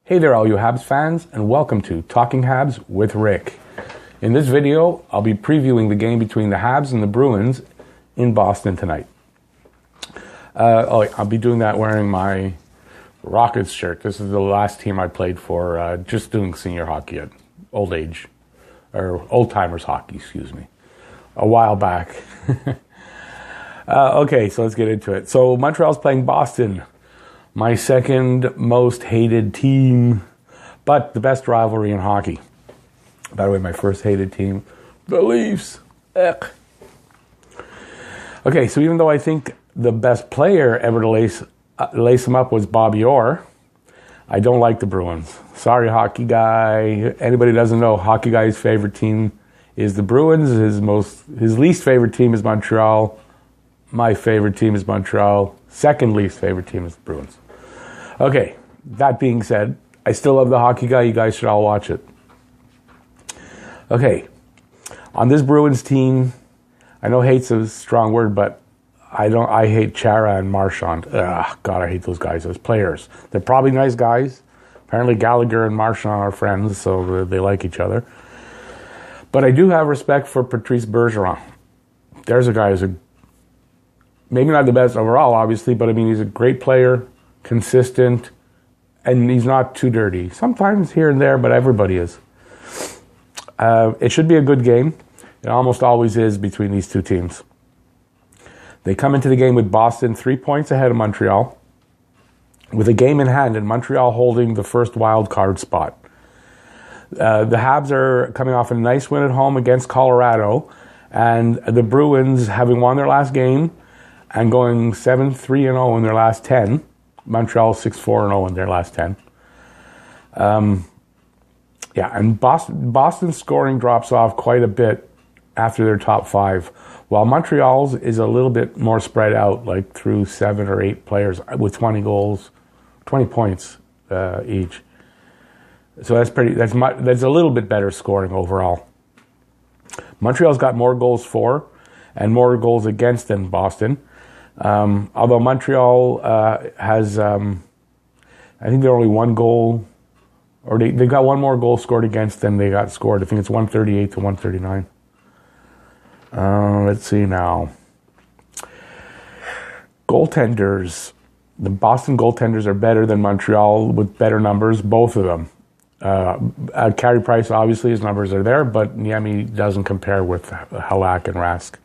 Hey there all you Habs fans, and welcome to Talking Habs with Rick. In this video, I'll be previewing the game between the Habs and the Bruins in Boston tonight. I'll be doing that wearing my Rockets shirt. This is the last team I played for, just doing senior hockey at old-timers hockey, a while back. Okay, so let's get into it. So Montreal's playing Boston. My second most hated team, but the best rivalry in hockey. By the way, my first hated team, the Leafs. Ugh. Okay, so even though I think the best player ever to lace them up was Bobby Orr, I don't like the Bruins. Sorry, hockey guy. Anybody who doesn't know, hockey guy's favorite team is the Bruins. His least favorite team is Montreal. My favorite team is Montreal. Second least favorite team is the Bruins. Okay, that being said, I still love the hockey guy. You guys should all watch it. Okay, on this Bruins team, I know hate's a strong word, but I hate Chara and Marchand. Ugh, God, I hate those guys as players. They're probably nice guys. Apparently Gallagher and Marchand are friends, so they like each other. But I do have respect for Patrice Bergeron. There's a guy who's maybe not the best overall, obviously, but I mean, he's a great player, consistent, and he's not too dirty. Sometimes here and there, but everybody is. It should be a good game. It almost always is between these two teams. They come into the game with Boston 3 points ahead of Montreal, with a game in hand, and Montreal holding the first wild card spot. The Habs are coming off a nice win at home against Colorado, and the Bruins, having won their last game and going 7-3-0 in their last 10. Montreal 6-4-0 in their last 10. And Boston's scoring drops off quite a bit after their top five, while Montreal's is a little bit more spread out, like through 7 or 8 players with 20 points each. So that's a little bit better scoring overall. Montreal's got more goals for and more goals against than Boston. Although Montreal has, I think they're only one goal, or they got one more goal scored against than they got scored. I think it's 138 to 139. Let's see now. Goaltenders. The Boston goaltenders are better than Montreal with better numbers, both of them. Carey Price, obviously, his numbers are there, but Niemi doesn't compare with Halak and Rask.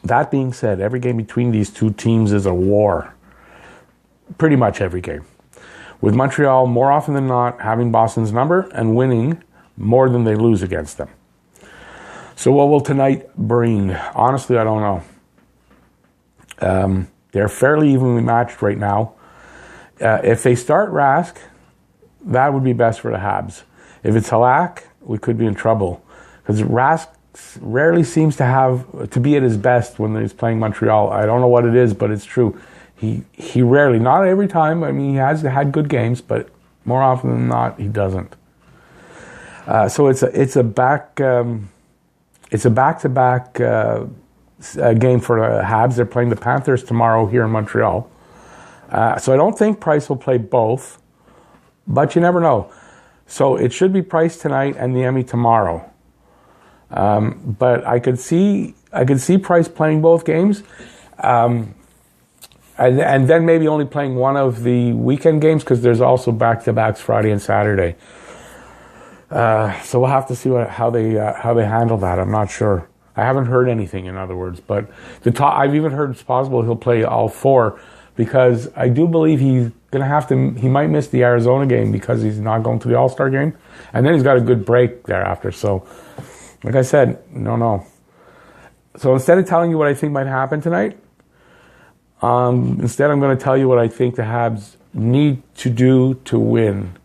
That being said, every game between these two teams is a war. Pretty much every game. With Montreal, more often than not, having Boston's number and winning more than they lose against them. So what will tonight bring? Honestly, I don't know. They're fairly evenly matched right now. If they start Rask, that would be best for the Habs. If it's Halak, we could be in trouble. Because Rask rarely seems to be at his best when he's playing Montreal. I don't know what it is, but it's true. He rarely, not every time. I mean, he has had good games, but more often than not, he doesn't. So it's a back-to-back game for the Habs. They're playing the Panthers tomorrow here in Montreal. So I don't think Price will play both, but you never know. So it should be Price tonight and Niemi tomorrow. But I could see Price playing both games, and then maybe only playing one of the weekend games because there's also back-to-backs Friday and Saturday. So we'll have to see how they handle that. I'm not sure. I haven't heard anything, in other words, but I've even heard it's possible he'll play all 4 because I do believe he's gonna have to. He might miss the Arizona game because he's not going to the All-Star game, and then he's got a good break thereafter. So. Like I said, no. So instead of telling you what I think might happen tonight, instead I'm going to tell you what I think the Habs need to do to win.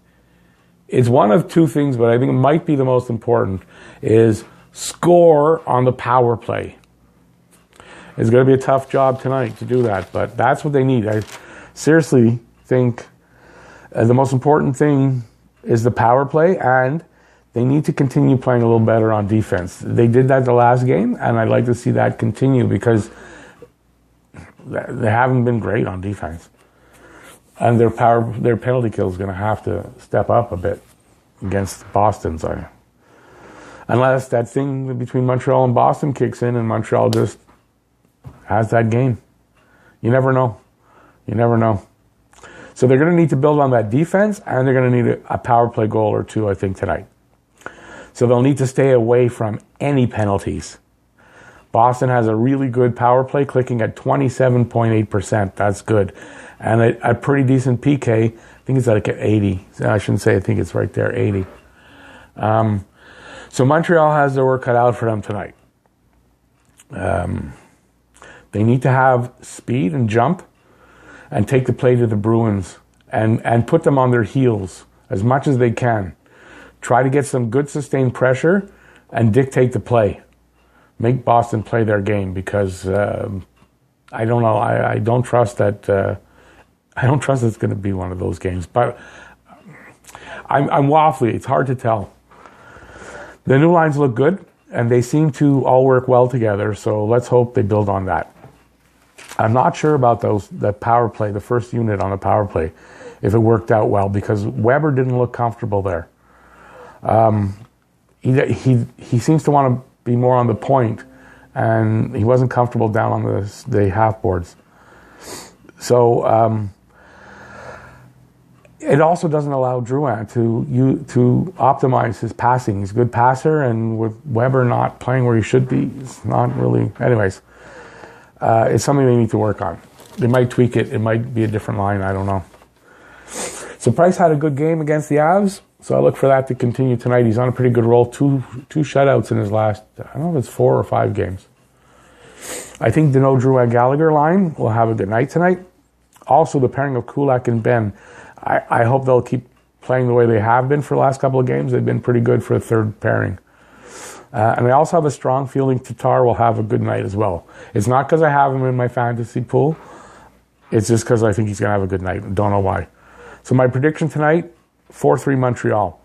It's one of two things, but I think it might be the most important, is score on the power play. It's going to be a tough job tonight to do that, but that's what they need. I seriously think the most important thing is the power play, and they need to continue playing a little better on defense. They did that the last game, and I'd like to see that continue because they haven't been great on defense. And their penalty kill is going to have to step up a bit against Boston's. Unless that thing between Montreal and Boston kicks in and Montreal just has that game. You never know. You never know. So they're going to need to build on that defense, and they're going to need a power play goal or two, I think, tonight. So they'll need to stay away from any penalties. Boston has a really good power play, clicking at 27.8%. That's good. And a pretty decent PK. I think it's like at 80. I shouldn't say I think it's right there, 80. So Montreal has their work cut out for them tonight. They need to have speed and jump and take the play to the Bruins and put them on their heels as much as they can. Try to get some good sustained pressure and dictate the play. Make Boston play their game, because I don't know. I don't trust that. I don't trust it's going to be one of those games. But I'm waffly. It's hard to tell. The new lines look good, and they seem to all work well together. So let's hope they build on that. I'm not sure about the power play, the first unit on the power play, if it worked out well, because Weber didn't look comfortable there. He seems to want to be more on the point, and he wasn't comfortable down on the half boards. So it also doesn't allow Drouin to optimize his passing. He's a good passer, and with Weber not playing where he should be, it's not really. Anyways, it's something they need to work on. They might tweak it. It might be a different line. I don't know. So Price had a good game against the Habs, so I look for that to continue tonight. He's on a pretty good roll. Two shutouts in his last, I don't know if it's 4 or 5 games. I think the Drouin-Gallagher line will have a good night tonight. Also, the pairing of Kulak and Ben, I hope they'll keep playing the way they have been for the last couple of games. They've been pretty good for a third pairing. And I also have a strong feeling Tatar will have a good night as well. It's not because I have him in my fantasy pool. It's just because I think he's going to have a good night. Don't know why. So my prediction tonight, 4-3 Montreal.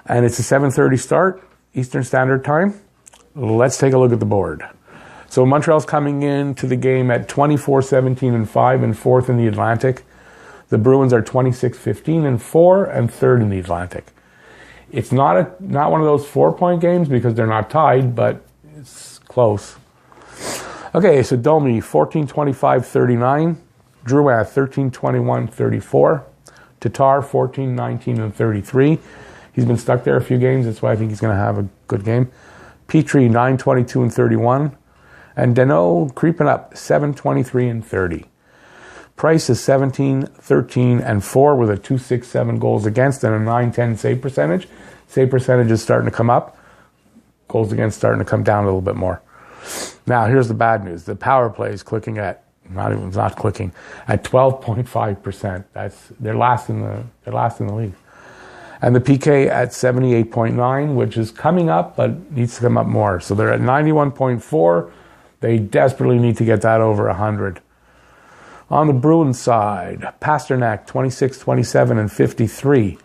And it's a 7:30 start, Eastern Standard Time. Let's take a look at the board. So Montreal's coming into the game at 24-17-5 and 4th in the Atlantic. The Bruins are 26-15-4 and 3rd in the Atlantic. It's not one of those 4-point games because they're not tied, but it's close. Okay, so Domi 14-25-39, Drouin 13-21-34, Tatar 14-19-33. He's been stuck there a few games. That's why I think he's going to have a good game. Petrie 9-22-31. And Deneau creeping up 7-23-30. Price is 17-13-4 with a 2.67 goals against and a 9-10 save percentage. Save percentage is starting to come up. Goals against starting to come down a little bit more. Now here's the bad news. The power play is clicking at at 12.5%. They're last in the league. And the PK at 78.9, which is coming up but needs to come up more. So they're at 91.4. They desperately need to get that over 100. On the Bruins side, Pasternak 26-27-53.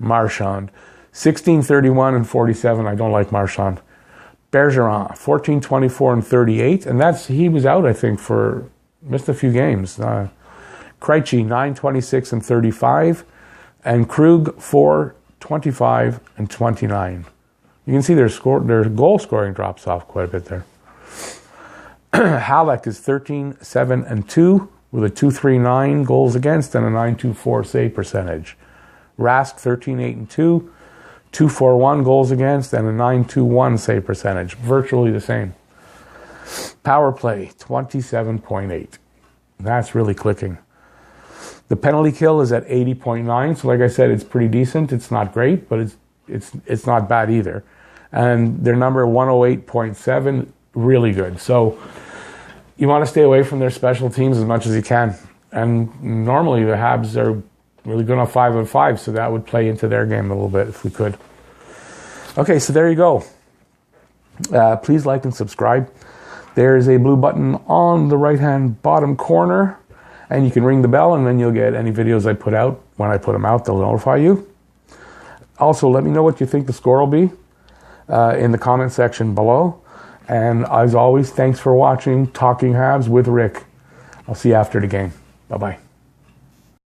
Marchand 16-31-47. I don't like Marchand. Bergeron 14-24-38, and he was out, I think, missed a few games. Krejci 9-26-35, and Krug 4-25-29. You can see their goal scoring drops off quite a bit there. Halleck is 13-7-2 with a 2.39 goals against and a 9.24 save percentage. Rask 13-8-2, 2.41 goals against and a 9.21 save percentage. Virtually the same. Power play 27.8. That's really clicking. The penalty kill is at 80.9. So like I said, it's pretty decent. It's not great, but it's not bad either. And their number 108.7, really good. So you want to stay away from their special teams as much as you can. And normally the Habs are really good on 5-on-5, so that would play into their game a little bit if we could. Okay, so there you go. Please like and subscribe. There's a blue button on the right-hand bottom corner, and you can ring the bell, and then you'll get any videos I put out. When I put them out, they'll notify you. Also, let me know what you think the score will be in the comment section below. And as always, thanks for watching Talking Habs with Rick. I'll see you after the game. Bye-bye.